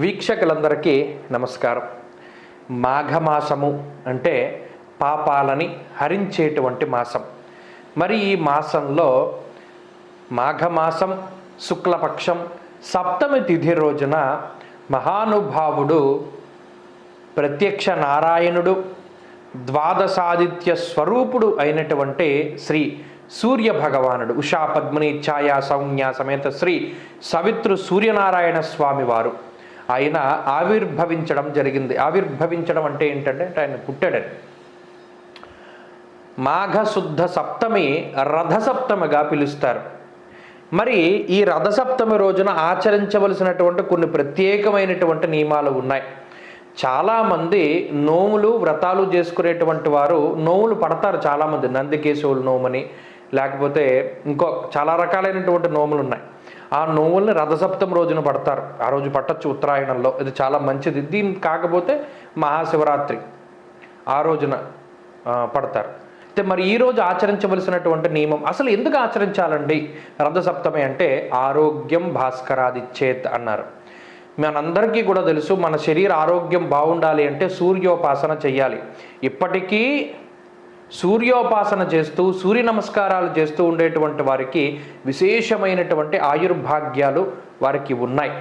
వీక్షకులందరికీ నమస్కారం. మాఘమాసము అంటే పాపాలని హరించేటువంటి మాసం. మరి ఈ మాసంలో మాఘమాసం శుక్లపక్షం సప్తమి తిథి రోజున మహానుభావుడు ప్రత్యక్ష నారాయణుడు ద్వాదశాదిత్య స్వరూపుడు అయినటువంటి శ్రీ సూర్య భగవానుడు ఉషా పద్మిని ఛాయా సౌజ్ఞ సమేత శ్రీ సవితృ సూర్యనారాయణ స్వామి వారు ఆయన ఆవిర్భవించడం జరిగింది. ఆవిర్భవించడం అంటే ఏంటంటే ఆయన పుట్టాడని. మాఘశుద్ధ సప్తమి రథసప్తమిగా పిలుస్తారు. మరి ఈ రథసప్తమి రోజున ఆచరించవలసినటువంటి కొన్ని ప్రత్యేకమైనటువంటి నియమాలు ఉన్నాయి. చాలామంది నోములు వ్రతాలు చేసుకునేటువంటి వారు నోములు పడతారు. చాలామంది నందికేశవులు నోమని, లేకపోతే ఇంకో చాలా రకాలైనటువంటి నోములు ఉన్నాయి. ఆ నోముల్ని రథసప్తమి రోజున పడతారు. ఆ రోజు పట్టచ్చు ఉత్తరాయణంలో. ఇది చాలా మంచిది. దీని కాకపోతే మహాశివరాత్రి ఆ రోజున పడతారు. అయితే మరి ఈరోజు ఆచరించవలసినటువంటి నియమం అసలు ఎందుకు ఆచరించాలండి రథసప్తమి అంటే? ఆరోగ్యం భాస్కరాదిచ్చేత్ అన్నారు. మనందరికీ కూడా తెలుసు, మన శరీర ఆరోగ్యం బాగుండాలి అంటే సూర్యోపాసన చెయ్యాలి. ఇప్పటికీ సూర్యోపాసన చేస్తూ సూర్య నమస్కారాలు చేస్తూ ఉండేటువంటి వారికి విశేషమైనటువంటి ఆయుర్భాగ్యాలు వారికి ఉన్నాయి.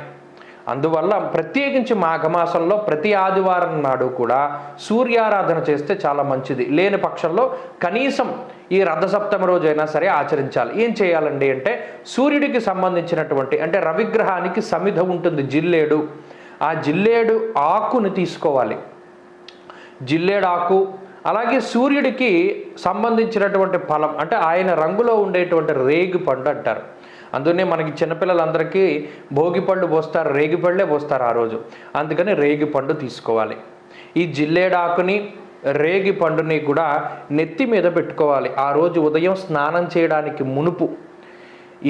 అందువల్ల ప్రత్యేకించి మాఘమాసంలో ప్రతి ఆదివారం నాడు కూడా సూర్యారాధన చేస్తే చాలా మంచిది. లేని పక్షంలో కనీసం ఈ రథసప్తమి రోజైనా సరే ఆచరించాలి. ఏం చేయాలండి అంటే సూర్యుడికి సంబంధించినటువంటి అంటే రవిగ్రహానికి సమిధ ఉంటుంది, జిల్లేడు. ఆ జిల్లేడు ఆకుని తీసుకోవాలి. జిల్లేడు ఆకు, అలాగే సూర్యుడికి సంబంధించినటువంటి ఫలం అంటే ఆయన రంగులో ఉండేటువంటి రేగి పండు అంటారు. అందుకనే మనకి చిన్నపిల్లలందరికీ భోగిపళ్ళు పోస్తారు, రేగిపళ్ళే పోస్తారు ఆ రోజు. అందుకని రేగి పండు తీసుకోవాలి. ఈ జిల్లేడాకుని రేగి పండుని కూడా నెత్తి మీద పెట్టుకోవాలి. ఆ రోజు ఉదయం స్నానం చేయడానికి మునుపు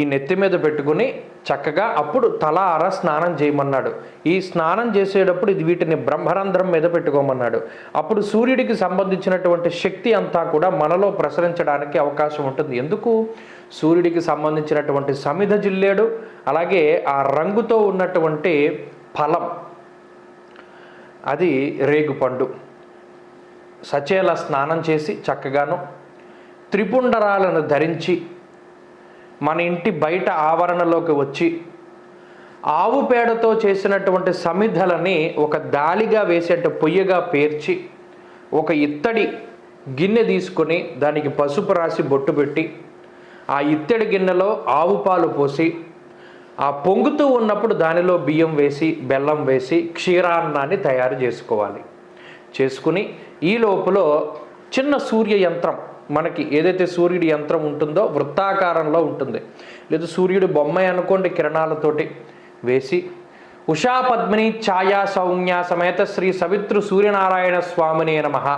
ఈ నెత్తి మీద పెట్టుకుని చక్కగా అప్పుడు తలార స్నానం చేయమన్నాడు. ఈ స్నానం చేసేటప్పుడు ఇది వీటిని బ్రహ్మరంధ్రం మీద పెట్టుకోమన్నాడు. అప్పుడు సూర్యుడికి సంబంధించినటువంటి శక్తి అంతా కూడా మనలో ప్రసరించడానికి అవకాశం ఉంటుంది. ఎందుకు? సూర్యుడికి సంబంధించినటువంటి సమిధ జిల్లేడు, అలాగే ఆ రంగుతో ఉన్నటువంటి ఫలం అది రేగుపండు. సచేల స్నానం చేసి చక్కగాను త్రిపుండరాలను ధరించి మన ఇంటి బయట ఆవరణలోకి వచ్చి ఆవు పేడతో చేసినటువంటి సమిధలని ఒక దాలిగా వేసేట పొయ్యగా పేర్చి ఒక ఇత్తడి గిన్నె తీసుకొని దానికి పసుపు రాసి బొట్టు పెట్టి ఆ ఇత్తడి గిన్నెలో ఆవు పాలు పోసి ఆ పొంగుతూ ఉన్నప్పుడు దానిలో బియ్యం వేసి బెల్లం వేసి క్షీరాన్నాన్ని తయారు చేసుకోవాలి. చేసుకుని ఈ లోపల చిన్న సూర్య యంత్రం, మనకి ఏదైతే సూర్యుడి యంత్రం ఉంటుందో వృత్తాకారంలో ఉంటుంది, లేదా సూర్యుడి బొమ్మ అనుకోండి, కిరణాలతోటి వేసి ఉషా పద్మిని ఛాయా సౌజ్ఞ సమేత శ్రీ సవితృ సూర్యనారాయణ స్వామినే నమః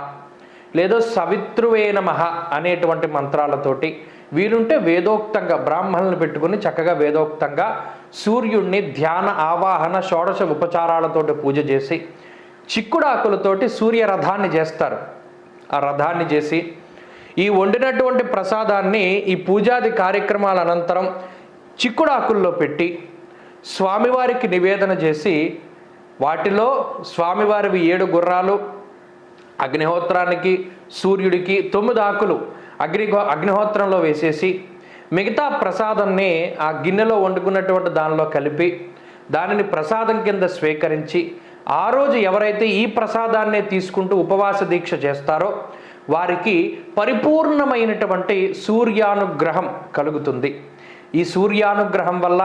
లేదా సవితృవే నమః అనేటువంటి మంత్రాలతోటి వీలుంటే వేదోక్తంగా బ్రాహ్మణులను పెట్టుకుని చక్కగా వేదోక్తంగా సూర్యుడిని ధ్యాన ఆవాహన షోడశ ఉపచారాలతోటి పూజ చేసి చిక్కుడాకులతోటి సూర్య రథాన్ని చేస్తారు. ఆ రథాన్ని చేసి ఈ వండినటువంటి ప్రసాదాన్ని ఈ పూజాది కార్యక్రమాల అనంతరం చిక్కుడాకుల్లో పెట్టి స్వామివారికి నివేదన చేసి వాటిలో స్వామివారివి 7 గుర్రాలు, అగ్నిహోత్రానికి సూర్యుడికి 9 ఆకులు అగ్నిహోత్రంలో వేసేసి మిగతా ప్రసాదాన్ని ఆ గిన్నెలో వండుకున్నటువంటి దానిలో కలిపి దానిని ప్రసాదం కింద స్వీకరించి ఆ రోజు ఎవరైతే ఈ ప్రసాదాన్నే తీసుకుంటూ ఉపవాస దీక్ష చేస్తారో వారికి పరిపూర్ణమైనటువంటి సూర్యానుగ్రహం కలుగుతుంది. ఈ సూర్యానుగ్రహం వల్ల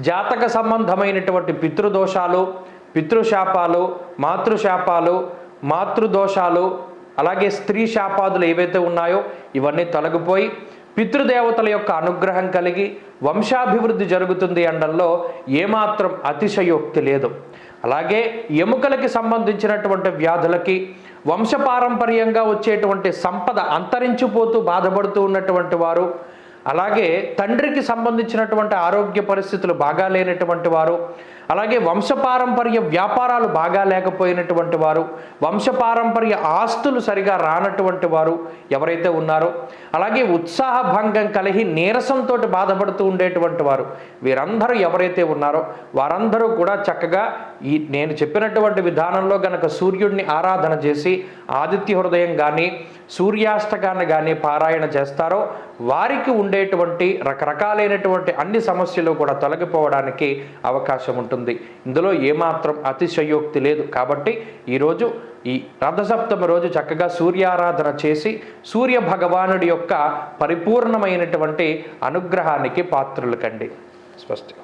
జాతక సంబంధమైనటువంటి పితృదోషాలు, పితృశాపాలు, మాతృశాపాలు, మాతృదోషాలు, అలాగే స్త్రీ శాపాదులు ఏవైతే ఉన్నాయో ఇవన్నీ తొలగిపోయి పితృదేవతల యొక్క అనుగ్రహం కలిగి వంశాభివృద్ధి జరుగుతుంది అనడంలో ఏమాత్రం అతిశయోక్తి లేదు. అలాగే ఎముకలకి సంబంధించినటువంటి వ్యాధులకి, వంశపారంపర్యంగా వచ్చేటువంటి సంపద అంతరించిపోతూ బాధపడుతూ ఉన్నటువంటి వారు, అలాగే తండ్రికి సంబంధించినటువంటి ఆరోగ్య పరిస్థితులు బాగా లేనటువంటి వారు, అలాగే వంశపారంపర్య వ్యాపారాలు బాగా లేకపోయినటువంటి వారు, వంశపారంపర్య ఆస్తులు సరిగా రానటువంటి వారు ఎవరైతే ఉన్నారో, అలాగే ఉత్సాహభంగం కలిగి నీరసంతో బాధపడుతూ ఉండేటువంటి వారు, వీరందరూ ఎవరైతే ఉన్నారో వారందరూ కూడా చక్కగా నేను చెప్పినటువంటి విధానంలో గనక సూర్యుడిని ఆరాధన చేసి ఆదిత్య హృదయం కానీ సూర్యాష్టకాన్ని కానీ పారాయణ చేస్తారో వారికి ఉండేటువంటి రకరకాలైనటువంటి అన్ని సమస్యలు కూడా తొలగిపోవడానికి అవకాశం ఉంటుంది. ఇందులో ఏమాత్రం అతిశయోక్తి లేదు. కాబట్టి ఈరోజు ఈ రథసప్తమి రోజు చక్కగా సూర్యారాధన చేసి సూర్య భగవానుడి యొక్క పరిపూర్ణమైనటువంటి అనుగ్రహానికి పాత్రులు కండి. స్వస్తి.